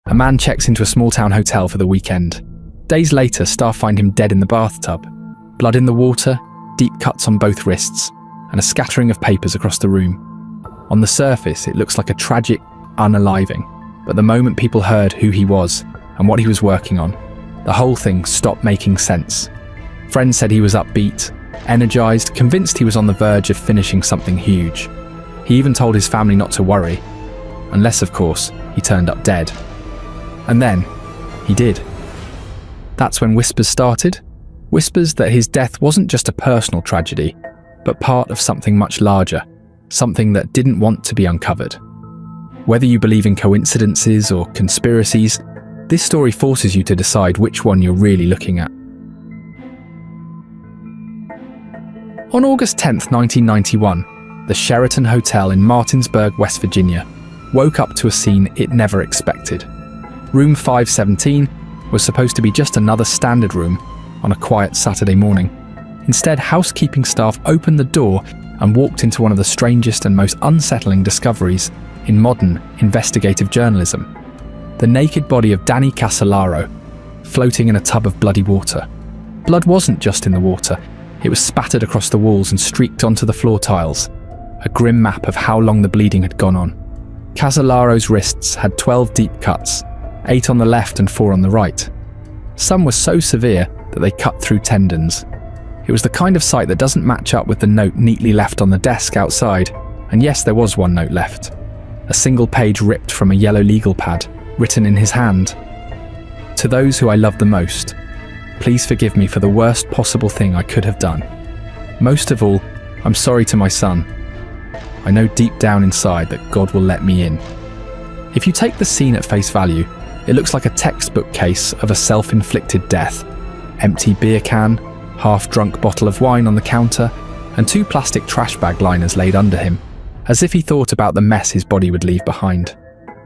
A man checks into a small-town hotel for the weekend. Days later, staff find him dead in the bathtub. Blood in the water, deep cuts on both wrists, and a scattering of papers across the room. On the surface, it looks like a tragic unaliving, but the moment people heard who he was and what he was working on, the whole thing stopped making sense. Friends said he was upbeat, energized, convinced he was on the verge of finishing something huge. He even told his family not to worry, unless, of course, he turned up dead. And then, he did. That's when whispers started. Whispers that his death wasn't just a personal tragedy, but part of something much larger, something that didn't want to be uncovered. Whether you believe in coincidences or conspiracies, this story forces you to decide which one you're really looking at. On August 10th, 1991, the Sheraton Hotel in Martinsburg, West Virginia, woke up to a scene it never expected. Room 517 was supposed to be just another standard room on a quiet Saturday morning. Instead, housekeeping staff opened the door and walked into one of the strangest and most unsettling discoveries in modern investigative journalism. The naked body of Danny Casolaro, floating in a tub of bloody water. Blood wasn't just in the water, it was spattered across the walls and streaked onto the floor tiles, a grim map of how long the bleeding had gone on. Casolaro's wrists had 12 deep cuts, 8 on the left and 4 on the right. Some were so severe that they cut through tendons. It was the kind of sight that doesn't match up with the note neatly left on the desk outside, and yes, there was one note left. A single page ripped from a yellow legal pad, written in his hand. To those who I love the most, please forgive me for the worst possible thing I could have done. Most of all, I'm sorry to my son. I know deep down inside that God will let me in. If you take the scene at face value, it looks like a textbook case of a self-inflicted death. Empty beer can, half-drunk bottle of wine on the counter, and 2 plastic trash bag liners laid under him, as if he thought about the mess his body would leave behind.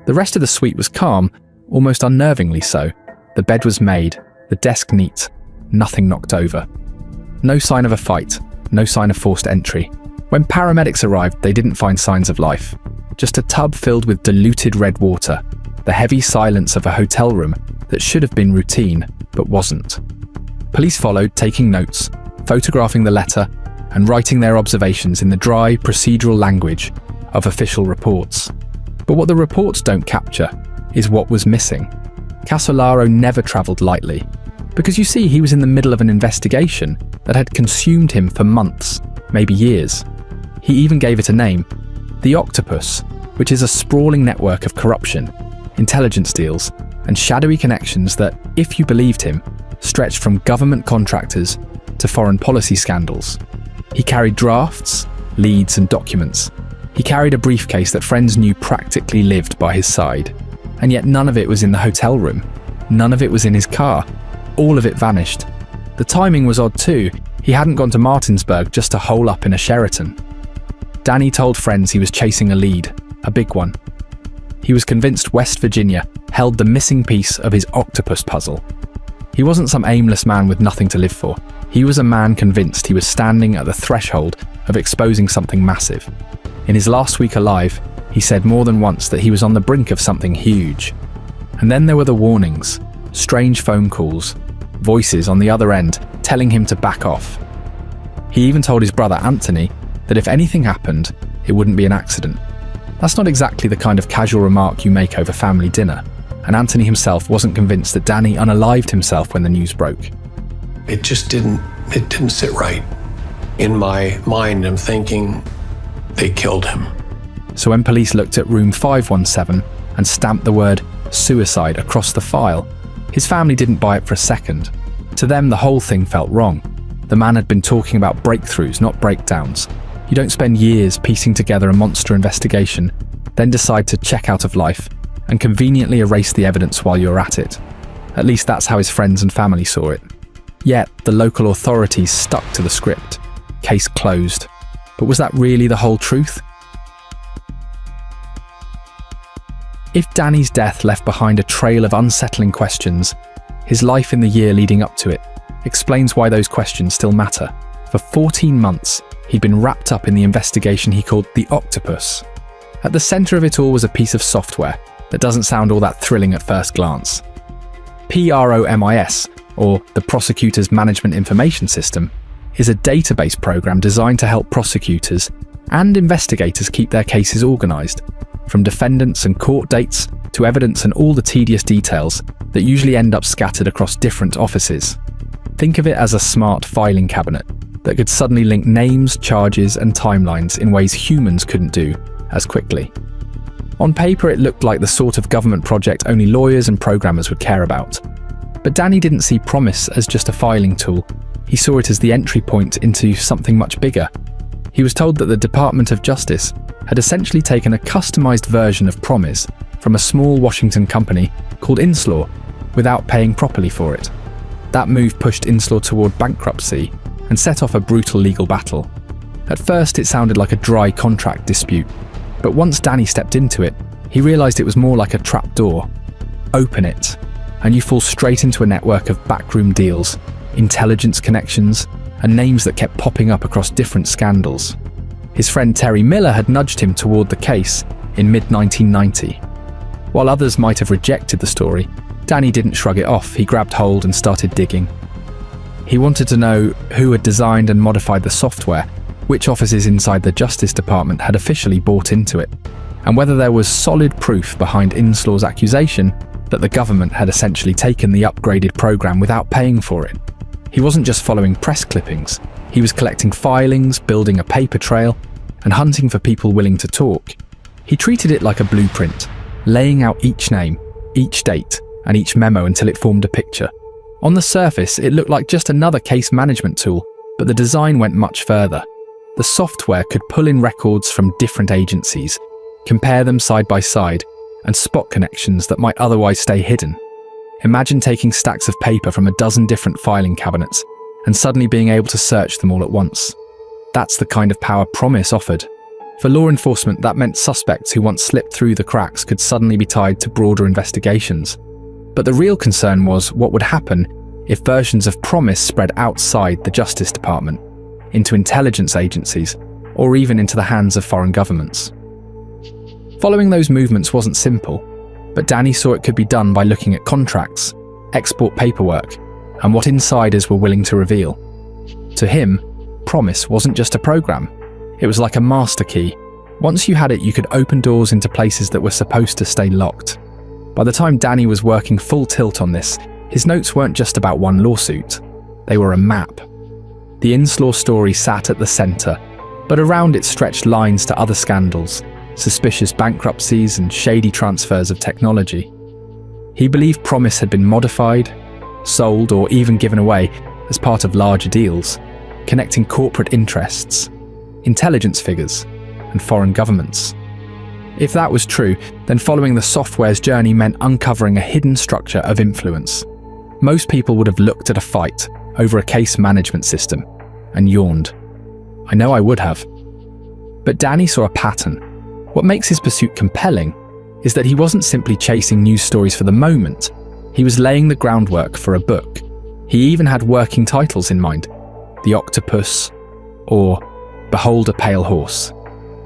The rest of the suite was calm, almost unnervingly so. The bed was made, the desk neat, nothing knocked over. No sign of a fight, no sign of forced entry. When paramedics arrived, they didn't find signs of life. Just a tub filled with diluted red water, the heavy silence of a hotel room that should have been routine, but wasn't. Police followed, taking notes, photographing the letter, and writing their observations in the dry, procedural language of official reports. But what the reports don't capture is what was missing. Casolaro never travelled lightly, because you see, he was in the middle of an investigation that had consumed him for months, maybe years. He even gave it a name, the Octopus, which is a sprawling network of corruption, intelligence deals, and shadowy connections that, if you believed him, stretched from government contractors to foreign policy scandals. He carried drafts, leads, and documents. He carried a briefcase that friends knew practically lived by his side. And yet none of it was in the hotel room. None of it was in his car. All of it vanished. The timing was odd too. He hadn't gone to Martinsburg just to hole up in a Sheraton. Danny told friends he was chasing a lead, a big one. He was convinced West Virginia held the missing piece of his octopus puzzle. He wasn't some aimless man with nothing to live for. He was a man convinced he was standing at the threshold of exposing something massive. In his last week alive, he said more than once that he was on the brink of something huge. And then there were the warnings, strange phone calls, voices on the other end telling him to back off. He even told his brother Anthony that if anything happened, it wouldn't be an accident. That's not exactly the kind of casual remark you make over family dinner, and Anthony himself wasn't convinced that Danny unalived himself when the news broke. It didn't sit right. In my mind, I'm thinking they killed him. So when police looked at room 517 and stamped the word suicide across the file, his family didn't buy it for a second. To them, the whole thing felt wrong. The man had been talking about breakthroughs, not breakdowns. You don't spend years piecing together a monster investigation, then decide to check out of life and conveniently erase the evidence while you're at it. At least that's how his friends and family saw it. Yet, the local authorities stuck to the script. Case closed. But was that really the whole truth? If Danny's death left behind a trail of unsettling questions, his life in the year leading up to it explains why those questions still matter. For 14 months, he'd been wrapped up in the investigation he called the Octopus. At the centre of it all was a piece of software, that doesn't sound all that thrilling at first glance. PROMIS, or the Prosecutor's Management Information System, is a database program designed to help prosecutors and investigators keep their cases organised, from defendants and court dates to evidence and all the tedious details that usually end up scattered across different offices. Think of it as a smart filing cabinet that could suddenly link names, charges and timelines in ways humans couldn't do as quickly. On paper, it looked like the sort of government project only lawyers and programmers would care about. But Danny didn't see PROMIS as just a filing tool. He saw it as the entry point into something much bigger. He was told that the Department of Justice had essentially taken a customized version of PROMIS from a small Washington company called Inslaw without paying properly for it. That move pushed Inslaw toward bankruptcy and set off a brutal legal battle. At first, it sounded like a dry contract dispute, but once Danny stepped into it, he realized it was more like a trap door. Open it, and you fall straight into a network of backroom deals, intelligence connections, and names that kept popping up across different scandals. His friend Terry Miller had nudged him toward the case in mid-1990. While others might have rejected the story, Danny didn't shrug it off. He grabbed hold and started digging. He wanted to know who had designed and modified the software, which offices inside the Justice Department had officially bought into it, and whether there was solid proof behind Inslaw's accusation that the government had essentially taken the upgraded program without paying for it. He wasn't just following press clippings, he was collecting filings, building a paper trail, and hunting for people willing to talk. He treated it like a blueprint, laying out each name, each date, and each memo until it formed a picture. On the surface, it looked like just another case management tool, but the design went much further. The software could pull in records from different agencies, compare them side by side, and spot connections that might otherwise stay hidden. Imagine taking stacks of paper from a dozen different filing cabinets and suddenly being able to search them all at once. That's the kind of power PROMIS offered. For law enforcement, that meant suspects who once slipped through the cracks could suddenly be tied to broader investigations. But the real concern was what would happen if versions of PROMIS spread outside the Justice Department, into intelligence agencies, or even into the hands of foreign governments. Following those movements wasn't simple, but Danny saw it could be done by looking at contracts, export paperwork, and what insiders were willing to reveal. To him, PROMIS wasn't just a program. It was like a master key. Once you had it, you could open doors into places that were supposed to stay locked. By the time Danny was working full tilt on this, his notes weren't just about one lawsuit. They were a map. The Inslaw story sat at the centre, but around it stretched lines to other scandals, suspicious bankruptcies and shady transfers of technology. He believed PROMIS had been modified, sold, or even given away as part of larger deals, connecting corporate interests, intelligence figures, and foreign governments. If that was true, then following the software's journey meant uncovering a hidden structure of influence. Most people would have looked at a fight over a case management system and yawned. I know I would have. But Danny saw a pattern. What makes his pursuit compelling is that he wasn't simply chasing news stories for the moment. He was laying the groundwork for a book. He even had working titles in mind: The Octopus or Behold a Pale Horse.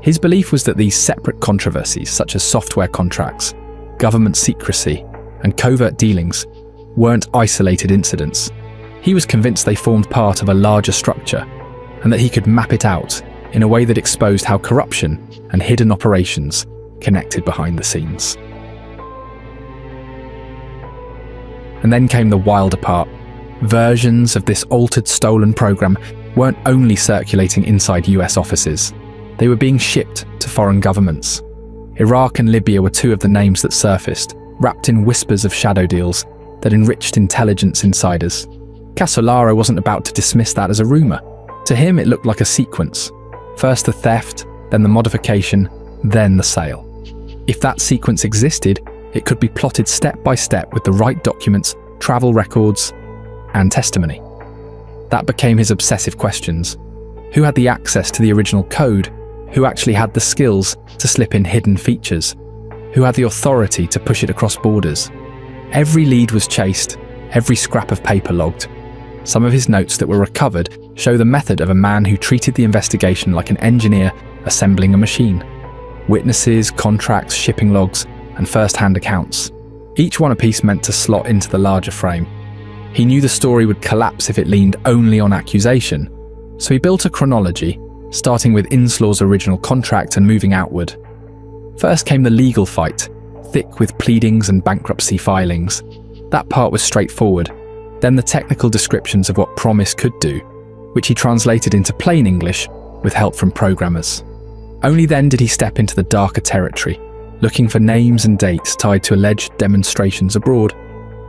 His belief was that these separate controversies, such as software contracts, government secrecy, and covert dealings, weren't isolated incidents. He was convinced they formed part of a larger structure, and that he could map it out in a way that exposed how corruption and hidden operations connected behind the scenes. And then came the wilder part. Versions of this altered stolen program weren't only circulating inside US offices. They were being shipped to foreign governments. Iraq and Libya were two of the names that surfaced, wrapped in whispers of shadow deals that enriched intelligence insiders. Casolaro wasn't about to dismiss that as a rumour. To him, it looked like a sequence. First the theft, then the modification, then the sale. If that sequence existed, it could be plotted step by step with the right documents, travel records, and testimony. That became his obsessive questions. Who had the access to the original code? Who actually had the skills to slip in hidden features? Who had the authority to push it across borders? Every lead was chased, every scrap of paper logged. Some of his notes that were recovered show the method of a man who treated the investigation like an engineer assembling a machine. Witnesses, contracts, shipping logs, and first-hand accounts, each one a piece meant to slot into the larger frame. He knew the story would collapse if it leaned only on accusation, so he built a chronology, starting with Inslaw's original contract and moving outward. First came the legal fight, thick with pleadings and bankruptcy filings. That part was straightforward. Then the technical descriptions of what Promise could do, which he translated into plain English with help from programmers. Only then did he step into the darker territory, looking for names and dates tied to alleged demonstrations abroad.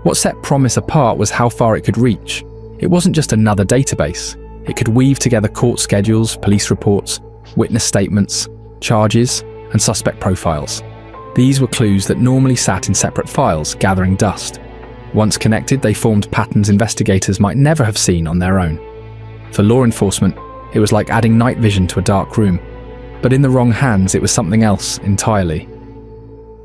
What set Promise apart was how far it could reach. It wasn't just another database. It could weave together court schedules, police reports, witness statements, charges, and suspect profiles. These were clues that normally sat in separate files, gathering dust. Once connected, they formed patterns investigators might never have seen on their own. For law enforcement, it was like adding night vision to a dark room. But in the wrong hands, it was something else entirely.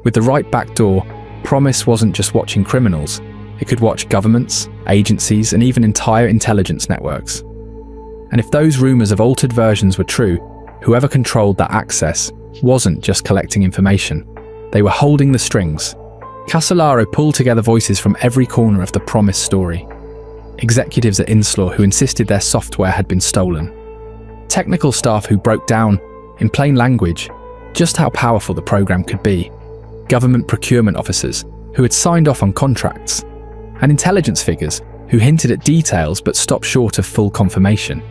With the right backdoor, Promise wasn't just watching criminals. It could watch governments, agencies, and even entire intelligence networks. And if those rumours of altered versions were true, whoever controlled that access wasn't just collecting information. They were holding the strings. Casolaro pulled together voices from every corner of the Promise story. Executives at Inslaw who insisted their software had been stolen. Technical staff who broke down, in plain language, just how powerful the program could be. Government procurement officers who had signed off on contracts. And intelligence figures who hinted at details but stopped short of full confirmation.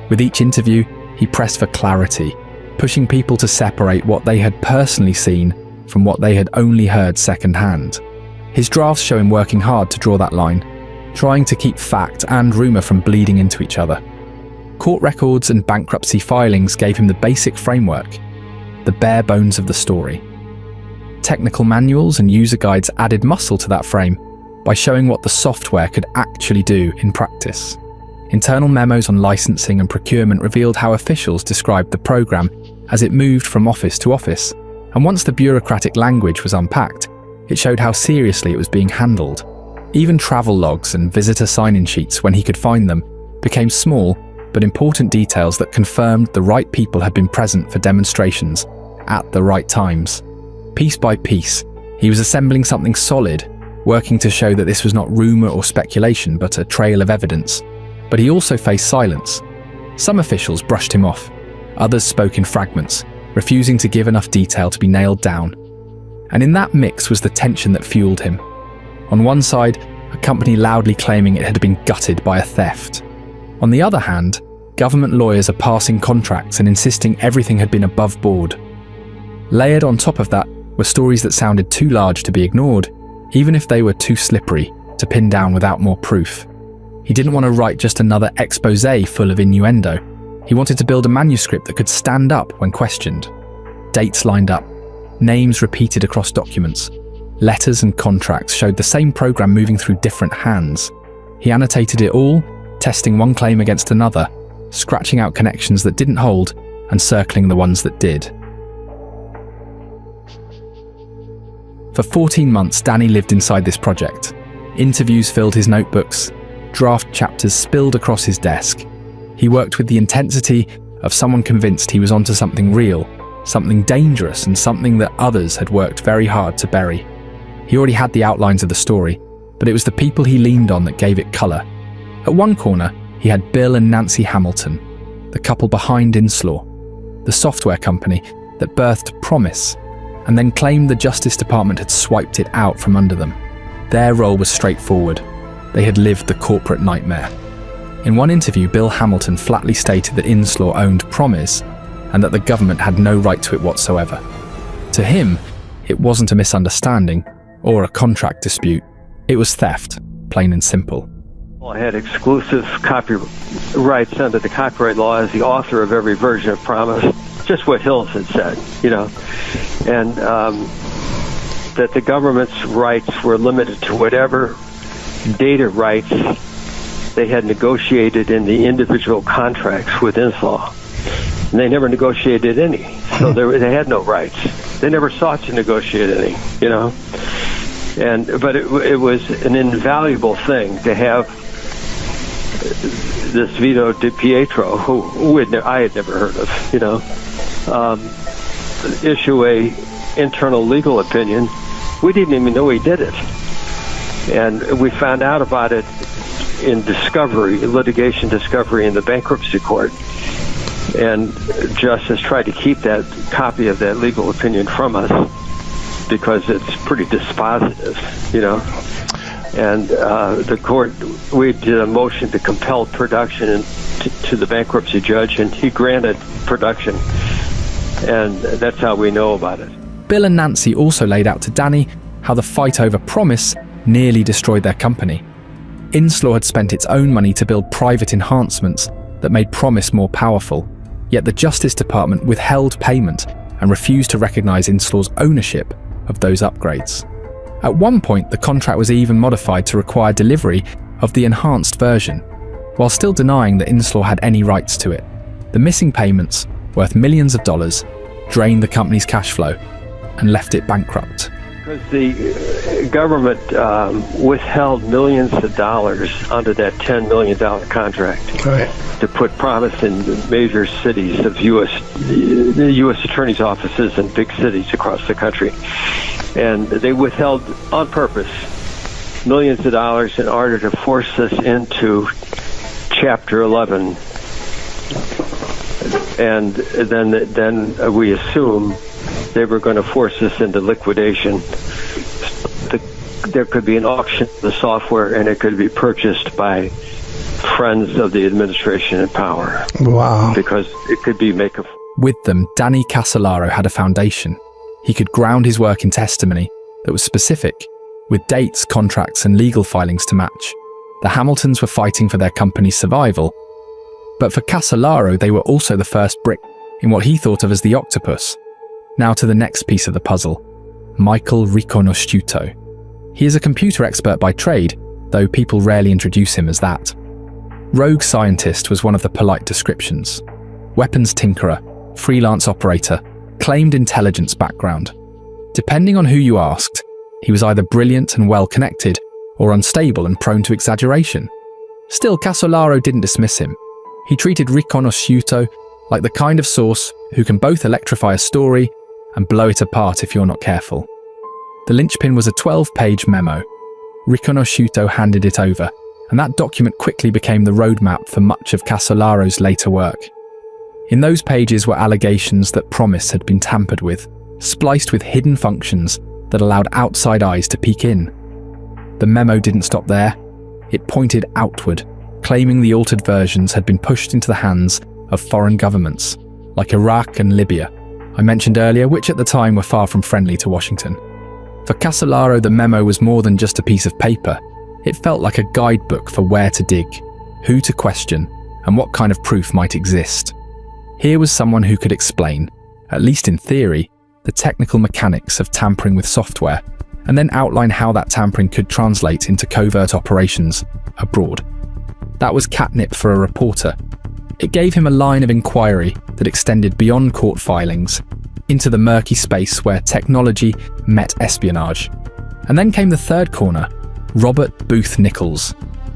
With each interview, he pressed for clarity, pushing people to separate what they had personally seen from what they had only heard secondhand. His drafts show him working hard to draw that line, trying to keep fact and rumour from bleeding into each other. Court records and bankruptcy filings gave him the basic framework, the bare bones of the story. Technical manuals and user guides added muscle to that frame by showing what the software could actually do in practice. Internal memos on licensing and procurement revealed how officials described the program as it moved from office to office, and once the bureaucratic language was unpacked, it showed how seriously it was being handled. Even travel logs and visitor sign-in sheets, when he could find them, became small but important details that confirmed the right people had been present for demonstrations at the right times. Piece by piece, he was assembling something solid, working to show that this was not rumour or speculation but a trail of evidence. But he also faced silence. Some officials brushed him off. Others spoke in fragments, refusing to give enough detail to be nailed down. And in that mix was the tension that fueled him. On one side, a company loudly claiming it had been gutted by a theft. On the other hand, government lawyers are passing contracts and insisting everything had been above board. Layered on top of that were stories that sounded too large to be ignored, even if they were too slippery to pin down without more proof. He didn't want to write just another exposé full of innuendo. He wanted to build a manuscript that could stand up when questioned. Dates lined up, names repeated across documents. Letters and contracts showed the same program moving through different hands. He annotated it all, testing one claim against another, scratching out connections that didn't hold and circling the ones that did. For 14 months, Danny lived inside this project. Interviews filled his notebooks. Draft chapters spilled across his desk. He worked with the intensity of someone convinced he was onto something real, something dangerous, and something that others had worked very hard to bury. He already had the outlines of the story, but it was the people he leaned on that gave it colour. At one corner, he had Bill and Nancy Hamilton, the couple behind Inslaw, the software company that birthed Promise, and then claimed the Justice Department had swiped it out from under them. Their role was straightforward. They had lived the corporate nightmare. In one interview, Bill Hamilton flatly stated that Inslaw owned Promise and that the government had no right to it whatsoever. To him, it wasn't a misunderstanding or a contract dispute. It was theft, plain and simple. I had exclusive copyrights under the copyright law as the author of every version of Promise, just what Hills had said, and that the government's rights were limited to whatever data rights they had negotiated in the individual contracts with Inslaw. And they never negotiated any, so they had no rights. They never sought to negotiate any, But it was an invaluable thing to have this Vito Di Pietro, who I had never heard of, issue a internal legal opinion. We didn't even know he did it. And we found out about it in litigation discovery in the bankruptcy court. And Justice tried to keep that copy of that legal opinion from us because it's pretty dispositive, And the court, we did a motion to compel production to the bankruptcy judge, and he granted production. And that's how we know about it. Bill and Nancy also laid out to Danny how the fight over Promise nearly destroyed their company. Inslaw had spent its own money to build private enhancements that made Promise more powerful, yet the Justice Department withheld payment and refused to recognise Inslaw's ownership of those upgrades. At one point, the contract was even modified to require delivery of the enhanced version, while still denying that Inslaw had any rights to it. The missing payments, worth millions of dollars, drained the company's cash flow and left it bankrupt. Because the government withheld millions of dollars under that $10 million contract to put Promise in major cities of the U.S. attorney's offices in big cities across the country. And they withheld on purpose millions of dollars in order to force us into Chapter 11. And then we assume they were going to force us into liquidation. There could be an auction of the software, and it could be purchased by friends of the administration in power. Wow. Because it could be With them, Danny Casolaro had a foundation. He could ground his work in testimony that was specific, with dates, contracts, and legal filings to match. The Hamiltons were fighting for their company's survival, but for Casolaro, they were also the first brick in what he thought of as the octopus. Now to the next piece of the puzzle, Michael Riconosciuto. He is a computer expert by trade, though people rarely introduce him as that. Rogue scientist was one of the polite descriptions. Weapons tinkerer, freelance operator, claimed intelligence background. Depending on who you asked, he was either brilliant and well-connected, or unstable and prone to exaggeration. Still, Casolaro didn't dismiss him. He treated Riconosciuto like the kind of source who can both electrify a story and blow it apart if you're not careful. The linchpin was a 12-page memo. Riconosciuto handed it over, and that document quickly became the roadmap for much of Casolaro's later work. In those pages were allegations that Promise had been tampered with, spliced with hidden functions that allowed outside eyes to peek in. The memo didn't stop there. It pointed outward, claiming the altered versions had been pushed into the hands of foreign governments, like Iraq and Libya, I mentioned earlier, which at the time were far from friendly to Washington. For Casolaro, the memo was more than just a piece of paper. It felt like a guidebook for where to dig, who to question, and what kind of proof might exist. Here was someone who could explain, at least in theory, the technical mechanics of tampering with software, and then outline how that tampering could translate into covert operations abroad. That was catnip for a reporter. It gave him a line of inquiry that extended beyond court filings into the murky space where technology met espionage. And then came the third corner, Robert Booth Nichols.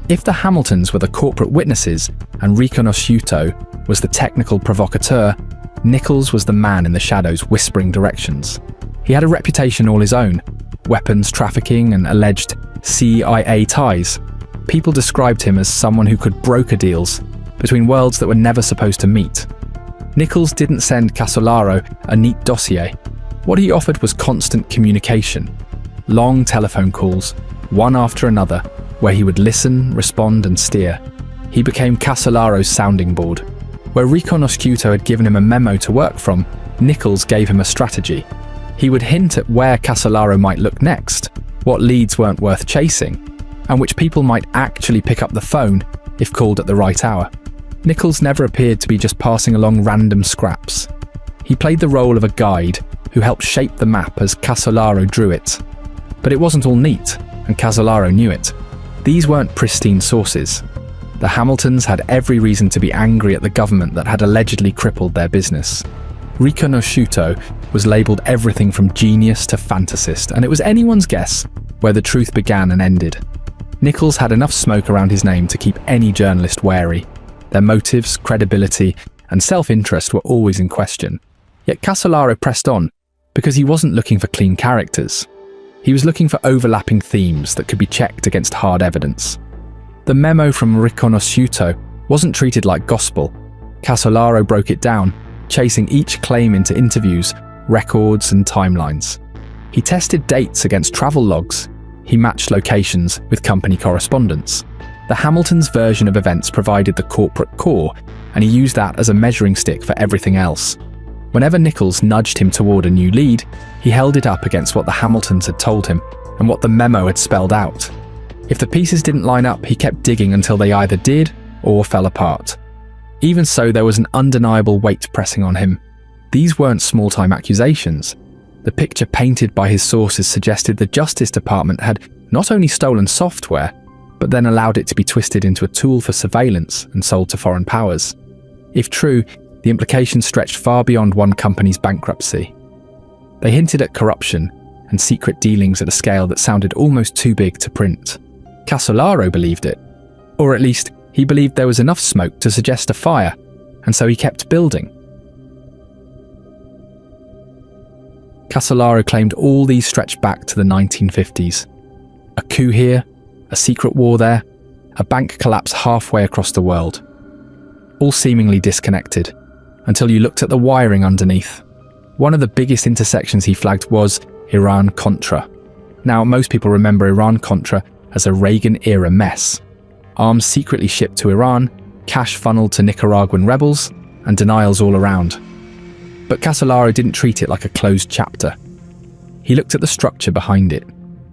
If the Hamiltons were the corporate witnesses and Riconosciuto was the technical provocateur, Nichols was the man in the shadows whispering directions. He had a reputation all his own, weapons trafficking and alleged CIA ties. People described him as someone who could broker deals between worlds that were never supposed to meet. Nichols didn't send Casolaro a neat dossier. What he offered was constant communication. Long telephone calls, one after another, where he would listen, respond and steer. He became Casolaro's sounding board. Where Riconosciuto had given him a memo to work from, Nichols gave him a strategy. He would hint at where Casolaro might look next, what leads weren't worth chasing, and which people might actually pick up the phone if called at the right hour. Nichols never appeared to be just passing along random scraps. He played the role of a guide who helped shape the map as Casolaro drew it. But it wasn't all neat, and Casolaro knew it. These weren't pristine sources. The Hamiltons had every reason to be angry at the government that had allegedly crippled their business. Riconosciuto was labelled everything from genius to fantasist, and it was anyone's guess where the truth began and ended. Nichols had enough smoke around his name to keep any journalist wary. Their motives, credibility, and self-interest were always in question. Yet Casolaro pressed on, Because he wasn't looking for clean characters. He was looking for overlapping themes that could be checked against hard evidence. The memo from Riconosciuto wasn't treated like gospel. Casolaro broke it down, chasing each claim into interviews, records, and timelines. He tested dates against travel logs. He matched locations with company correspondence. The Hamilton's version of events provided the corporate core, and he used that as a measuring stick for everything else. Whenever Nichols nudged him toward a new lead, he held it up against what the Hamiltons had told him and what the memo had spelled out. If the pieces didn't line up, he kept digging until they either did or fell apart. Even so, there was an undeniable weight pressing on him. These weren't small-time accusations. The picture painted by his sources suggested the Justice Department had not only stolen software, but then allowed it to be twisted into a tool for surveillance and sold to foreign powers. If true, the implications stretched far beyond one company's bankruptcy. They hinted at corruption and secret dealings at a scale that sounded almost too big to print. Casolaro believed it, or at least he believed there was enough smoke to suggest a fire, and so he kept building. Casolaro claimed all these stretched back to the 1950s. A coup here, a secret war there, a bank collapse halfway across the world. All seemingly disconnected, until you looked at the wiring underneath. One of the biggest intersections he flagged was Iran-Contra. Now, most people remember Iran-Contra as a Reagan-era mess. Arms secretly shipped to Iran, cash funneled to Nicaraguan rebels, and denials all around. But Casolaro didn't treat it like a closed chapter. He looked at the structure behind it,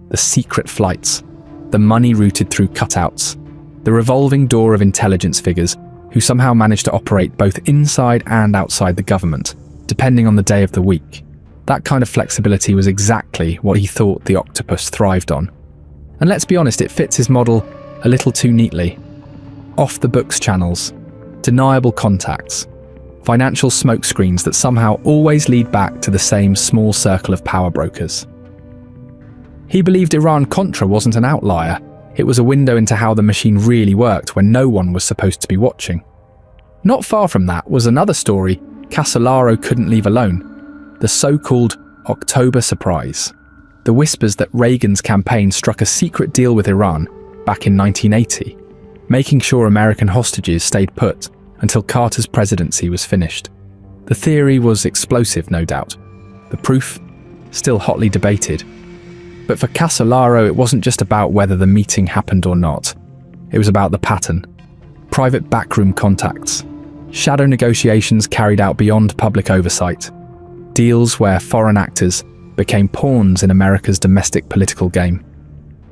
the secret flights, the money routed through cutouts, the revolving door of intelligence figures who somehow managed to operate both inside and outside the government, depending on the day of the week. That kind of flexibility was exactly what he thought the octopus thrived on. And let's be honest, it fits his model a little too neatly. Off-the-books channels, deniable contacts, financial smokescreens that somehow always lead back to the same small circle of power brokers. He believed Iran-Contra wasn't an outlier. It was a window into how the machine really worked when no one was supposed to be watching. Not far from that was another story Casolaro couldn't leave alone, the so-called October surprise. The whispers that Reagan's campaign struck a secret deal with Iran back in 1980, making sure American hostages stayed put until Carter's presidency was finished. The theory was explosive, no doubt. The proof, still hotly debated. But for Casolaro, it wasn't just about whether the meeting happened or not. It was about the pattern. Private backroom contacts. Shadow negotiations carried out beyond public oversight. Deals where foreign actors became pawns in America's domestic political game.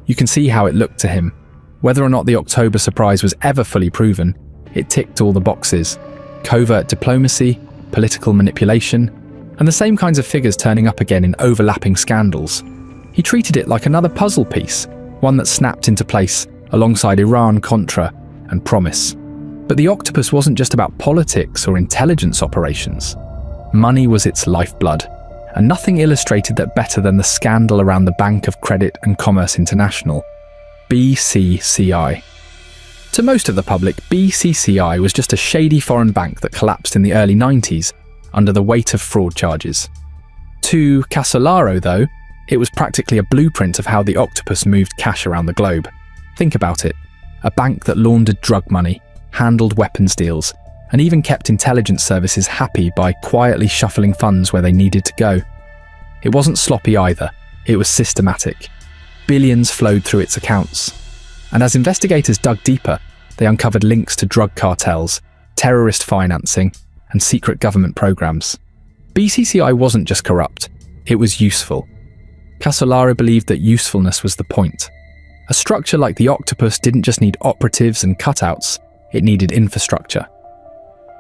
You can see how it looked to him. Whether or not the October surprise was ever fully proven, it ticked all the boxes. Covert diplomacy, political manipulation, and the same kinds of figures turning up again in overlapping scandals. He treated it like another puzzle piece, one that snapped into place alongside Iran-Contra and Promise. But the octopus wasn't just about politics or intelligence operations. Money was its lifeblood, and nothing illustrated that better than the scandal around the Bank of Credit and Commerce International, BCCI. To most of the public, BCCI was just a shady foreign bank that collapsed in the early 90s under the weight of fraud charges. To Casolaro, though, it was practically a blueprint of how the octopus moved cash around the globe. Think about it. A bank that laundered drug money, handled weapons deals, and even kept intelligence services happy by quietly shuffling funds where they needed to go. It wasn't sloppy either. It was systematic. Billions flowed through its accounts. And as investigators dug deeper, they uncovered links to drug cartels, terrorist financing, and secret government programs. BCCI wasn't just corrupt, it was useful. Casolaro believed that usefulness was the point. A structure like the octopus didn't just need operatives and cutouts, it needed infrastructure.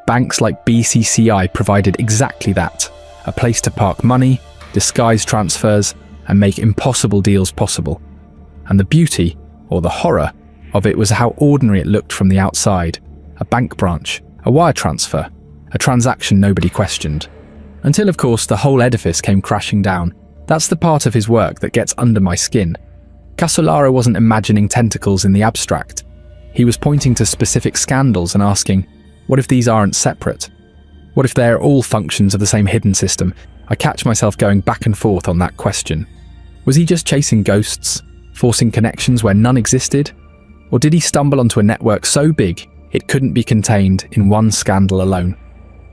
Banks like BCCI provided exactly that, a place to park money, disguise transfers, and make impossible deals possible. And the beauty, or the horror, of it was how ordinary it looked from the outside. A bank branch, a wire transfer, a transaction nobody questioned. Until, of course, the whole edifice came crashing down. That's the part of his work that gets under my skin. Casolaro wasn't imagining tentacles in the abstract. He was pointing to specific scandals and asking, what if these aren't separate? What if they're all functions of the same hidden system, I catch myself going back and forth on that question. Was he just chasing ghosts, forcing connections where none existed? Or did he stumble onto a network so big it couldn't be contained in one scandal alone?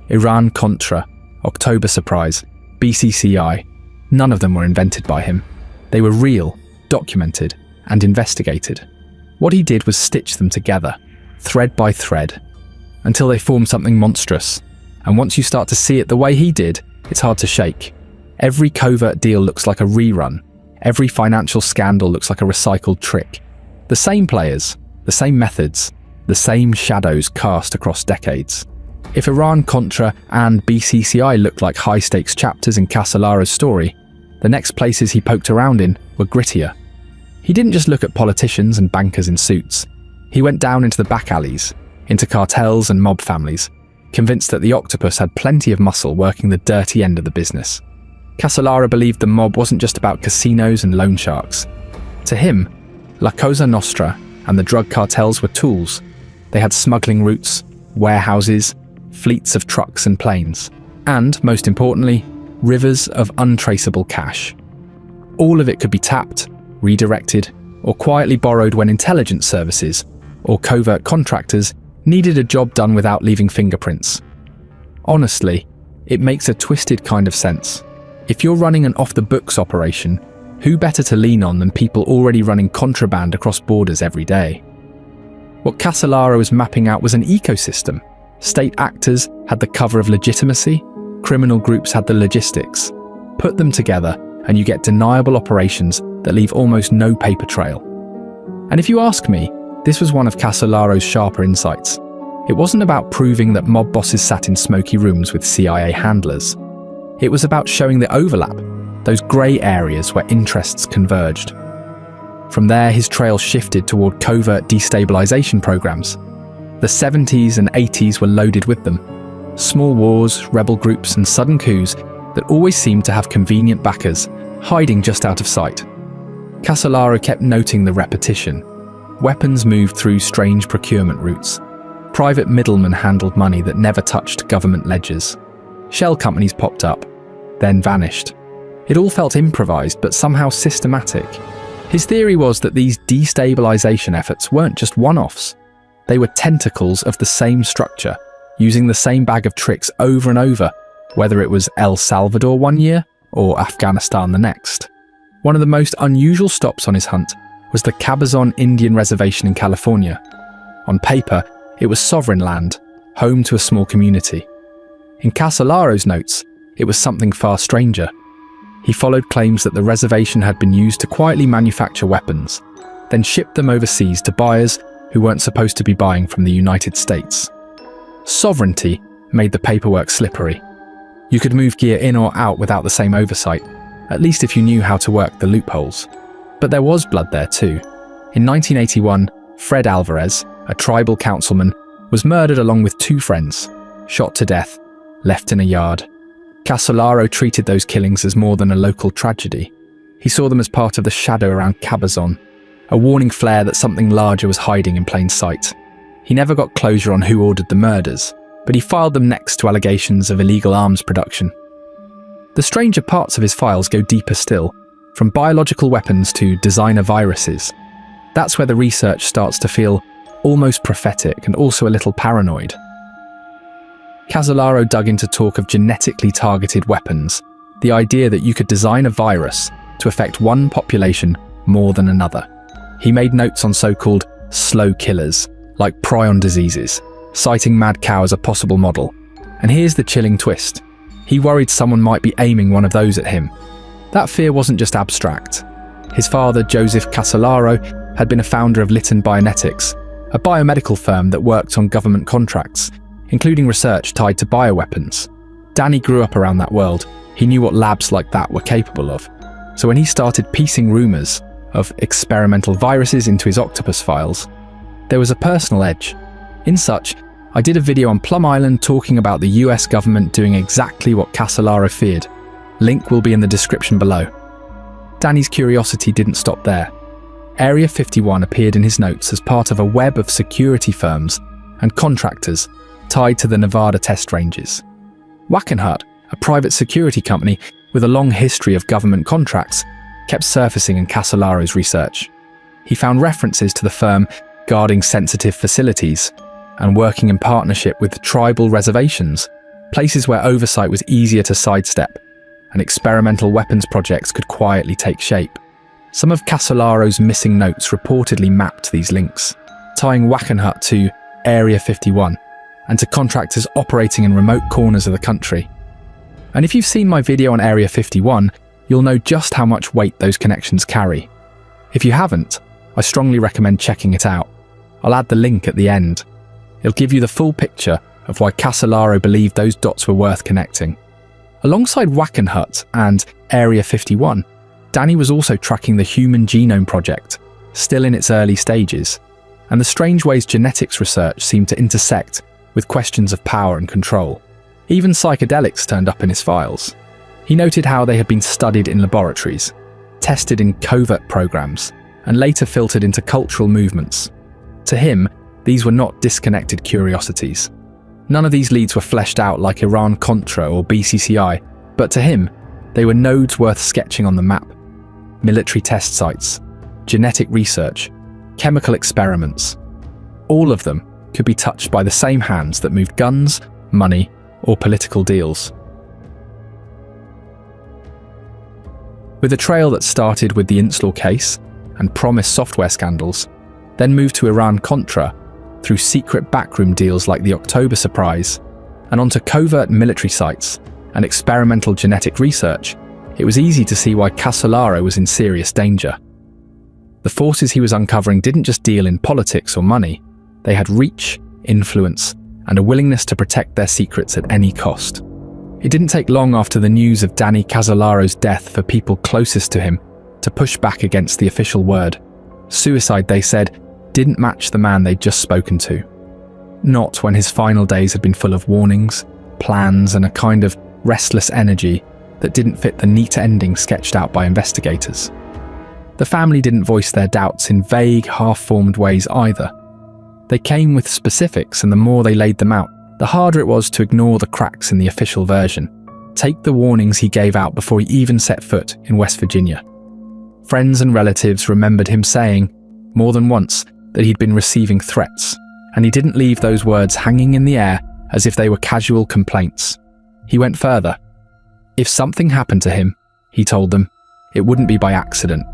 Iran-Contra, October Surprise, BCCI, none of them were invented by him. They were real, documented, and investigated. What he did was stitch them together, thread by thread, until they formed something monstrous. And once you start to see it the way he did, it's hard to shake. Every covert deal looks like a rerun. Every financial scandal looks like a recycled trick. The same players, the same methods, the same shadows cast across decades. If Iran-Contra and BCCI looked like high-stakes chapters in Casolaro's story, the next places he poked around in were grittier. He didn't just look at politicians and bankers in suits. He went down into the back alleys, into cartels and mob families, convinced that the octopus had plenty of muscle working the dirty end of the business. Casolaro believed the mob wasn't just about casinos and loan sharks. To him, La Cosa Nostra and the drug cartels were tools. They had smuggling routes, warehouses, fleets of trucks and planes, and, most importantly, rivers of untraceable cash. All of it could be tapped, redirected, or quietly borrowed when intelligence services or covert contractors needed a job done without leaving fingerprints. Honestly, it makes a twisted kind of sense. If you're running an off-the-books operation, who better to lean on than people already running contraband across borders every day? What Casolaro was mapping out was an ecosystem. State actors had the cover of legitimacy, criminal groups had the logistics. Put them together and you get deniable operations that leave almost no paper trail. And if you ask me, this was one of Casolaro's sharper insights. It wasn't about proving that mob bosses sat in smoky rooms with CIA handlers. It was about showing the overlap, those grey areas where interests converged. From there, his trail shifted toward covert destabilization programs. The 70s and 80s were loaded with them. Small wars, rebel groups, and sudden coups that always seemed to have convenient backers, hiding just out of sight. Casolaro kept noting the repetition. Weapons moved through strange procurement routes. Private middlemen handled money that never touched government ledgers. Shell companies popped up, then vanished. It all felt improvised, but somehow systematic. His theory was that these destabilization efforts weren't just one-offs. They were tentacles of the same structure, using the same bag of tricks over and over, whether it was El Salvador one year or Afghanistan the next. One of the most unusual stops on his hunt was the Cabazon Indian Reservation in California. On paper, it was sovereign land, home to a small community. In Casolaro's notes, it was something far stranger. He followed claims that the reservation had been used to quietly manufacture weapons, then shipped them overseas to buyers who weren't supposed to be buying from the United States. Sovereignty made the paperwork slippery. You could move gear in or out without the same oversight, at least if you knew how to work the loopholes. But there was blood there too. In 1981, Fred Alvarez, a tribal councilman, was murdered along with 2 friends, shot to death, left in a yard. Casolaro treated those killings as more than a local tragedy. He saw them as part of the shadow around Cabazon, a warning flare that something larger was hiding in plain sight. He never got closure on who ordered the murders, but he filed them next to allegations of illegal arms production. The stranger parts of his files go deeper still, from biological weapons to designer viruses. That's where the research starts to feel almost prophetic and also a little paranoid. Casolaro dug into talk of genetically targeted weapons, the idea that you could design a virus to affect one population more than another. He made notes on so-called slow killers, like prion diseases, citing mad cow as a possible model. And here's the chilling twist. He worried someone might be aiming one of those at him. That fear wasn't just abstract. His father, Joseph Casolaro, had been a founder of Lytton Bionetics, a biomedical firm that worked on government contracts, including research tied to bioweapons. Danny grew up around that world. He knew what labs like that were capable of. So when he started piecing rumours of experimental viruses into his octopus files, there was a personal edge. In such, I did a video on Plum Island talking about the US government doing exactly what Casolaro feared. Link will be in the description below. Danny's curiosity didn't stop there. Area 51 appeared in his notes as part of a web of security firms and contractors tied to the Nevada test ranges. Wackenhut, a private security company with a long history of government contracts, kept surfacing in Casolaro's research. He found references to the firm guarding sensitive facilities and working in partnership with tribal reservations, places where oversight was easier to sidestep and experimental weapons projects could quietly take shape. Some of Casolaro's missing notes reportedly mapped these links, tying Wackenhut to Area 51 and to contractors operating in remote corners of the country. And if you've seen my video on Area 51, you'll know just how much weight those connections carry. If you haven't, I strongly recommend checking it out. I'll add the link at the end. It'll give you the full picture of why Casolaro believed those dots were worth connecting. Alongside Wackenhut and Area 51, Danny was also tracking the Human Genome Project, still in its early stages, and the strange ways genetics research seemed to intersect with questions of power and control. Even psychedelics turned up in his files. He noted how they had been studied in laboratories, tested in covert programs, and later filtered into cultural movements. To him, these were not disconnected curiosities. None of these leads were fleshed out like Iran-Contra or BCCI, but to him, they were nodes worth sketching on the map. Military test sites, genetic research, chemical experiments. All of them could be touched by the same hands that moved guns, money, or political deals. With a trail that started with the Inslaw case and promised software scandals, then moved to Iran-Contra through secret backroom deals like the October surprise, and onto covert military sites and experimental genetic research, it was easy to see why Casolaro was in serious danger. The forces he was uncovering didn't just deal in politics or money, they had reach, influence, and a willingness to protect their secrets at any cost. It didn't take long after the news of Danny Casolaro's death for people closest to him to push back against the official word. Suicide, they said, didn't match the man they'd just spoken to. Not when his final days had been full of warnings, plans, and a kind of restless energy that didn't fit the neat ending sketched out by investigators. The family didn't voice their doubts in vague, half-formed ways either. They came with specifics, and the more they laid them out, the harder it was to ignore the cracks in the official version. Take the warnings he gave out before he even set foot in West Virginia. Friends and relatives remembered him saying, more than once, that he'd been receiving threats, and he didn't leave those words hanging in the air as if they were casual complaints. He went further. If something happened to him, he told them, it wouldn't be by accident.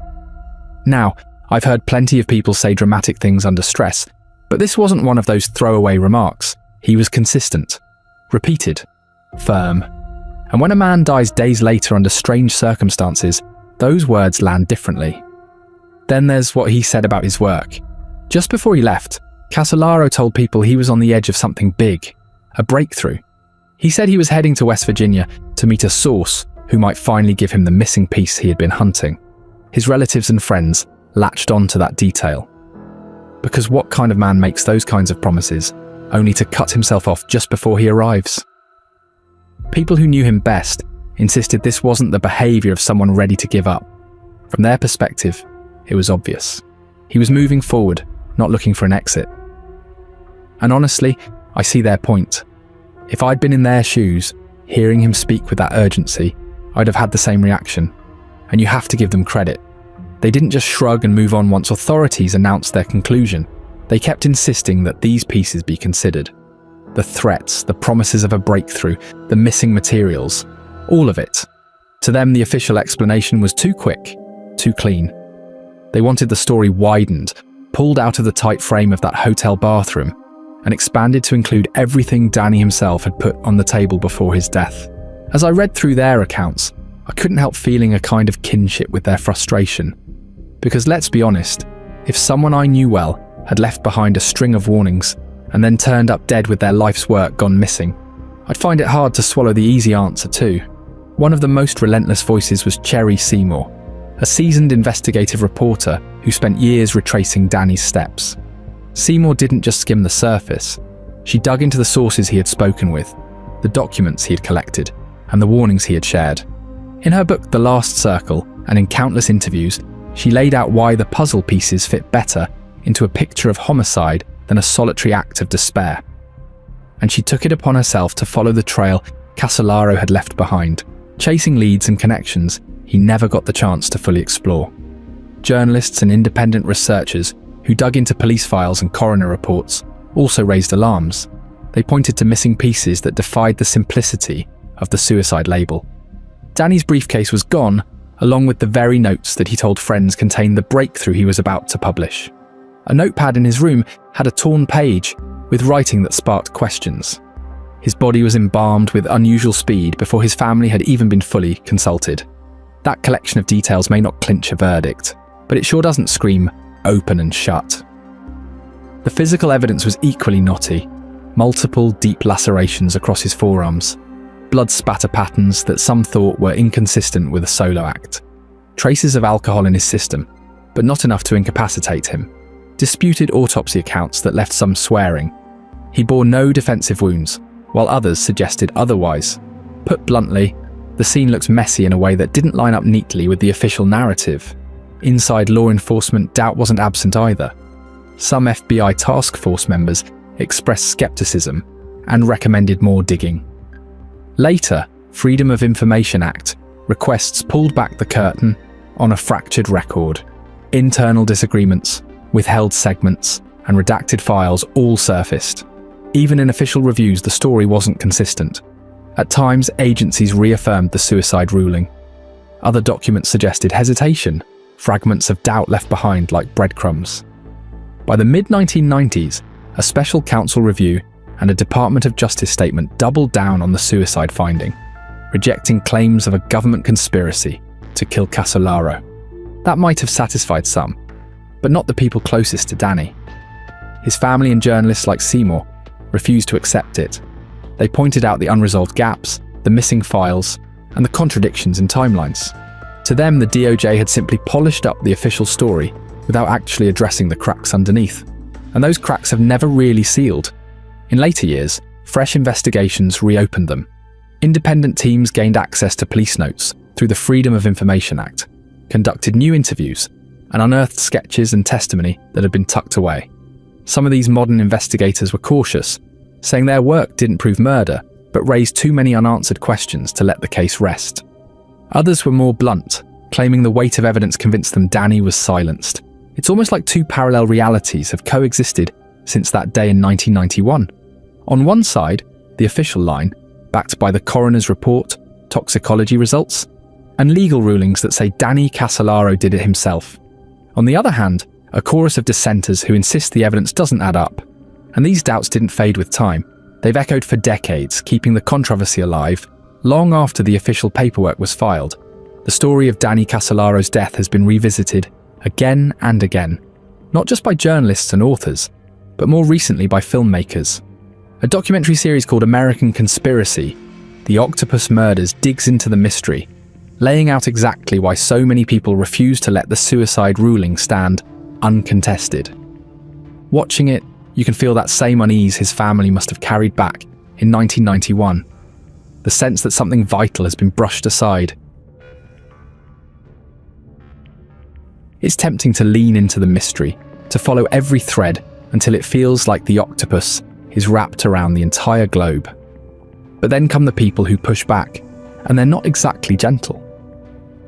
Now, I've heard plenty of people say dramatic things under stress, but this wasn't one of those throwaway remarks. He was consistent, repeated, firm. And when a man dies days later under strange circumstances, those words land differently. Then there's what he said about his work. Just before he left, Casolaro told people he was on the edge of something big, a breakthrough. He said he was heading to West Virginia to meet a source who might finally give him the missing piece he had been hunting. His relatives and friends latched on to that detail. Because what kind of man makes those kinds of promises, only to cut himself off just before he arrives? People who knew him best insisted this wasn't the behaviour of someone ready to give up. From their perspective, it was obvious. He was moving forward, not looking for an exit. And honestly, I see their point. If I'd been in their shoes, hearing him speak with that urgency, I'd have had the same reaction. And you have to give them credit. They didn't just shrug and move on once authorities announced their conclusion. They kept insisting that these pieces be considered. The threats, the promises of a breakthrough, the missing materials, all of it. To them, the official explanation was too quick, too clean. They wanted the story widened, pulled out of the tight frame of that hotel bathroom, and expanded to include everything Danny himself had put on the table before his death. As I read through their accounts, I couldn't help feeling a kind of kinship with their frustration. Because let's be honest, if someone I knew well had left behind a string of warnings and then turned up dead with their life's work gone missing, I'd find it hard to swallow the easy answer too. One of the most relentless voices was Cherry Seymour, a seasoned investigative reporter who spent years retracing Danny's steps. Seymour didn't just skim the surface. She dug into the sources he had spoken with, the documents he had collected, and the warnings he had shared. In her book The Last Circle, and in countless interviews, she laid out why the puzzle pieces fit better into a picture of homicide than a solitary act of despair. And she took it upon herself to follow the trail Casolaro had left behind, chasing leads and connections he never got the chance to fully explore. Journalists and independent researchers who dug into police files and coroner reports also raised alarms. They pointed to missing pieces that defied the simplicity of the suicide label. Danny's briefcase was gone, along with the very notes that he told friends contained the breakthrough he was about to publish. A notepad in his room had a torn page with writing that sparked questions. His body was embalmed with unusual speed before his family had even been fully consulted. That collection of details may not clinch a verdict, but it sure doesn't scream open and shut. The physical evidence was equally knotty. Multiple deep lacerations across his forearms, blood spatter patterns that some thought were inconsistent with a solo act, traces of alcohol in his system, but not enough to incapacitate him, disputed autopsy accounts that left some swearing. He bore no defensive wounds, while others suggested otherwise. Put bluntly, the scene looks messy in a way that didn't line up neatly with the official narrative. Inside law enforcement, doubt wasn't absent either. Some FBI task force members expressed skepticism and recommended more digging. Later, Freedom of Information Act requests pulled back the curtain on a fractured record. Internal disagreements, withheld segments, and redacted files all surfaced. Even in official reviews, the story wasn't consistent. At times, agencies reaffirmed the suicide ruling. Other documents suggested hesitation, fragments of doubt left behind like breadcrumbs. By the mid-1990s, a special counsel review and a Department of Justice statement doubled down on the suicide finding, rejecting claims of a government conspiracy to kill Casolaro. That might have satisfied some, but not the people closest to Danny. His family and journalists like Seymour refused to accept it. They pointed out the unresolved gaps, the missing files, and the contradictions in timelines. To them, the DOJ had simply polished up the official story without actually addressing the cracks underneath. And those cracks have never really sealed. In later years, fresh investigations reopened them. Independent teams gained access to police notes through the Freedom of Information Act, conducted new interviews, and unearthed sketches and testimony that had been tucked away. Some of these modern investigators were cautious, saying their work didn't prove murder, but raised too many unanswered questions to let the case rest. Others were more blunt, claiming the weight of evidence convinced them Danny was silenced. It's almost like two parallel realities have coexisted since that day in 1991. On one side, the official line, backed by the coroner's report, toxicology results, and legal rulings that say Danny Casolaro did it himself. On the other hand, a chorus of dissenters who insist the evidence doesn't add up. And these doubts didn't fade with time. They've echoed for decades, keeping the controversy alive long after the official paperwork was filed. The story of Danny Casolaro's death has been revisited again and again, not just by journalists and authors, but more recently by filmmakers. A documentary series called American Conspiracy, The Octopus Murders, digs into the mystery, laying out exactly why so many people refuse to let the suicide ruling stand uncontested. Watching it, you can feel that same unease his family must have carried back in 1991. The sense that something vital has been brushed aside. It's tempting to lean into the mystery, to follow every thread until it feels like the octopus is wrapped around the entire globe. But then come the people who push back, and they're not exactly gentle.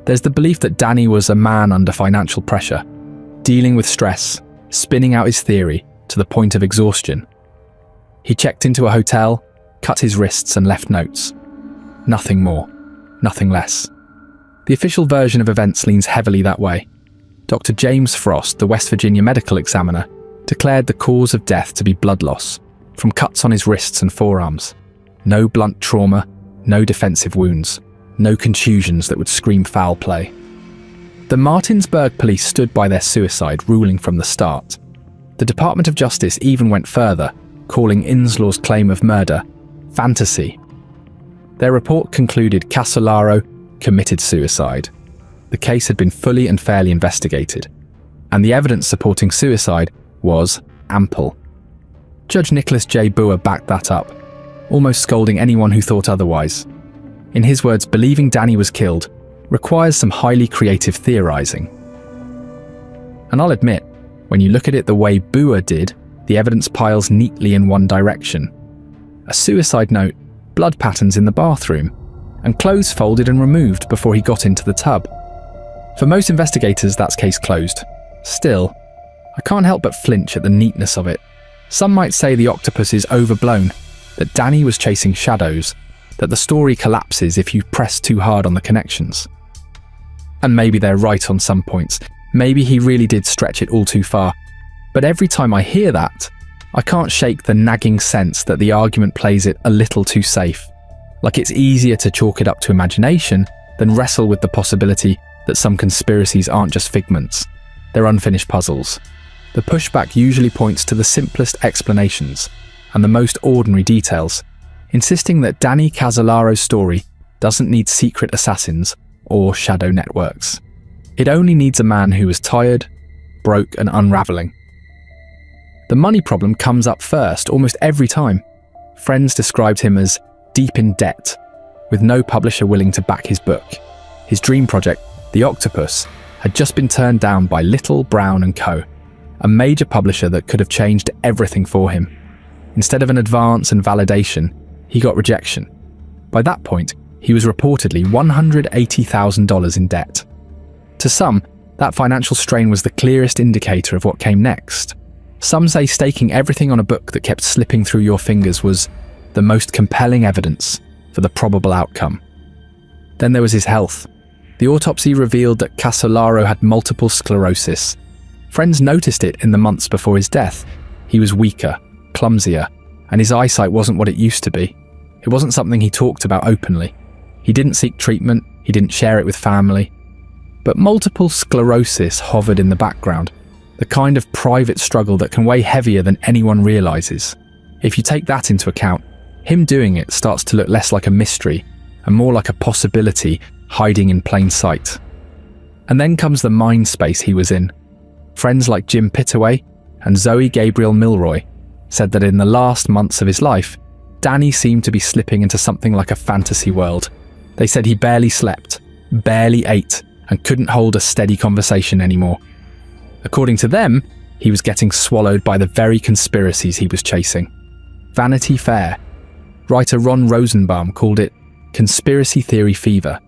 There's the belief that Danny was a man under financial pressure, dealing with stress, spinning out his theory to the point of exhaustion. He checked into a hotel, cut his wrists and left notes. Nothing more, nothing less. The official version of events leans heavily that way. Dr. James Frost, the West Virginia medical examiner, declared the cause of death to be blood loss from cuts on his wrists and forearms. No blunt trauma, no defensive wounds, no contusions that would scream foul play. The Martinsburg police stood by their suicide ruling from the start. The Department of Justice even went further, calling Inslaw's claim of murder fantasy. Their report concluded Casolaro committed suicide. The case had been fully and fairly investigated, and the evidence supporting suicide was ample. Judge Nicholas J. Boer backed that up, almost scolding anyone who thought otherwise. In his words, believing Danny was killed requires some highly creative theorizing. And I'll admit, when you look at it the way Boer did, the evidence piles neatly in one direction. A suicide note blood patterns in the bathroom, and clothes folded and removed before he got into the tub. For most investigators, that's case closed. Still, I can't help but flinch at the neatness of it. Some might say the octopus is overblown, that Danny was chasing shadows, that the story collapses if you press too hard on the connections. And maybe they're right on some points. Maybe he really did stretch it all too far. But every time I hear that, I can't shake the nagging sense that the argument plays it a little too safe. Like it's easier to chalk it up to imagination than wrestle with the possibility that some conspiracies aren't just figments. They're unfinished puzzles. The pushback usually points to the simplest explanations and the most ordinary details, insisting that Danny Casolaro's story doesn't need secret assassins or shadow networks. It only needs a man who was tired, broke, and unraveling. The money problem comes up first almost every time. Friends described him as deep in debt, with no publisher willing to back his book. His dream project, The Octopus, had just been turned down by Little, Brown & Co., a major publisher that could have changed everything for him. Instead of an advance and validation, he got rejection. By that point, he was reportedly $180,000 in debt. To some, that financial strain was the clearest indicator of what came next. Some say staking everything on a book that kept slipping through your fingers was the most compelling evidence for the probable outcome. Then there was his health. The autopsy revealed that Casolaro had multiple sclerosis. Friends noticed it in the months before his death. He was weaker, clumsier, and his eyesight wasn't what it used to be. It wasn't something he talked about openly. He didn't seek treatment, he didn't share it with family. But multiple sclerosis hovered in the background, the kind of private struggle that can weigh heavier than anyone realizes. If you take that into account, him doing it starts to look less like a mystery and more like a possibility hiding in plain sight. And then comes the mind space he was in. Friends like Jim Pittaway and Zoe Gabriel Milroy said that in the last months of his life, Danny seemed to be slipping into something like a fantasy world. They said he barely slept, barely ate, and couldn't hold a steady conversation anymore. According to them, he was getting swallowed by the very conspiracies he was chasing. Vanity Fair. Writer Ron Rosenbaum called it conspiracy theory fever.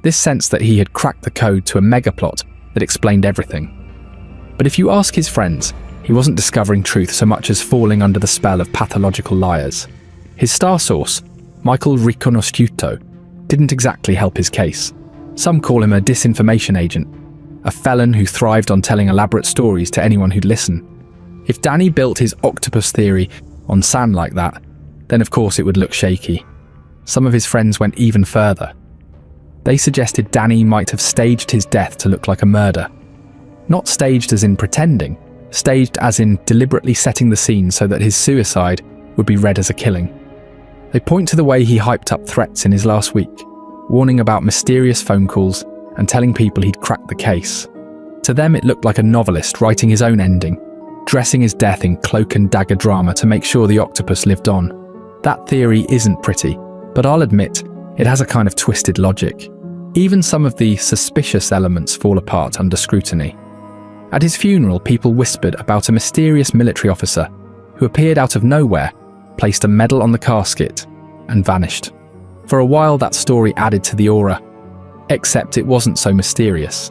This sense that he had cracked the code to a megaplot that explained everything. But if you ask his friends, he wasn't discovering truth so much as falling under the spell of pathological liars. His star source, Michael Riconosciuto, didn't exactly help his case. Some call him a disinformation agent, a felon who thrived on telling elaborate stories to anyone who'd listen. If Danny built his octopus theory on sand like that, then of course it would look shaky. Some of his friends went even further. They suggested Danny might have staged his death to look like a murder. Not staged as in pretending, staged as in deliberately setting the scene so that his suicide would be read as a killing. They point to the way he hyped up threats in his last week, warning about mysterious phone calls and telling people he'd cracked the case. To them it looked like a novelist writing his own ending, dressing his death in cloak and dagger drama to make sure the octopus lived on. That theory isn't pretty, but I'll admit, it has a kind of twisted logic. Even some of the suspicious elements fall apart under scrutiny. At his funeral, people whispered about a mysterious military officer who appeared out of nowhere, placed a medal on the casket, and vanished. For a while, that story added to the aura, except it wasn't so mysterious.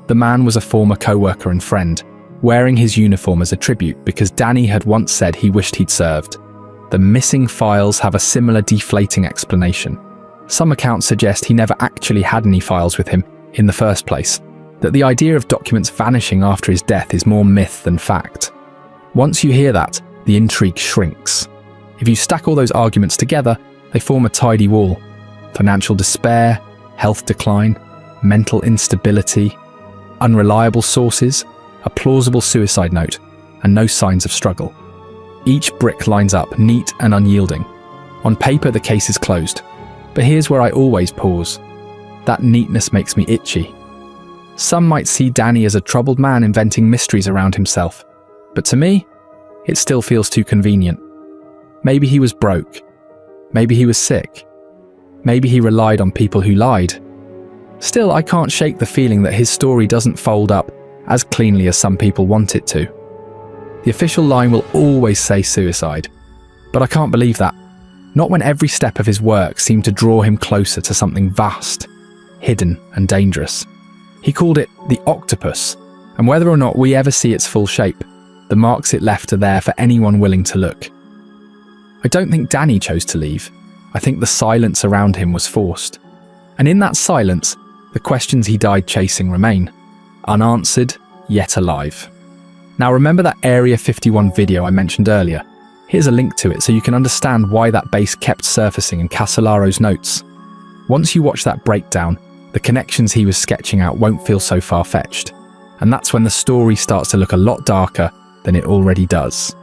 The man was a former co-worker and friend, wearing his uniform as a tribute because Danny had once said he wished he'd served. The missing files have a similar deflating explanation. Some accounts suggest he never actually had any files with him in the first place, that the idea of documents vanishing after his death is more myth than fact. Once you hear that, the intrigue shrinks. If you stack all those arguments together, they form a tidy wall. Financial despair, health decline, mental instability, unreliable sources, a plausible suicide note, and no signs of struggle. Each brick lines up, neat and unyielding. On paper, the case is closed. But here's where I always pause. That neatness makes me itchy. Some might see Danny as a troubled man inventing mysteries around himself. But to me, it still feels too convenient. Maybe he was broke. Maybe he was sick. Maybe he relied on people who lied. Still, I can't shake the feeling that his story doesn't fold up as cleanly as some people want it to. The official line will always say suicide, but I can't believe that. Not when every step of his work seemed to draw him closer to something vast, hidden and dangerous. He called it the octopus, and whether or not we ever see its full shape, the marks it left are there for anyone willing to look. I don't think Danny chose to leave. I think the silence around him was forced. And in that silence, the questions he died chasing remain, unanswered, yet alive. Now remember that Area 51 video I mentioned earlier? Here's a link to it so you can understand why that base kept surfacing in Casolaro's notes. Once you watch that breakdown, the connections he was sketching out won't feel so far-fetched. And that's when the story starts to look a lot darker than it already does.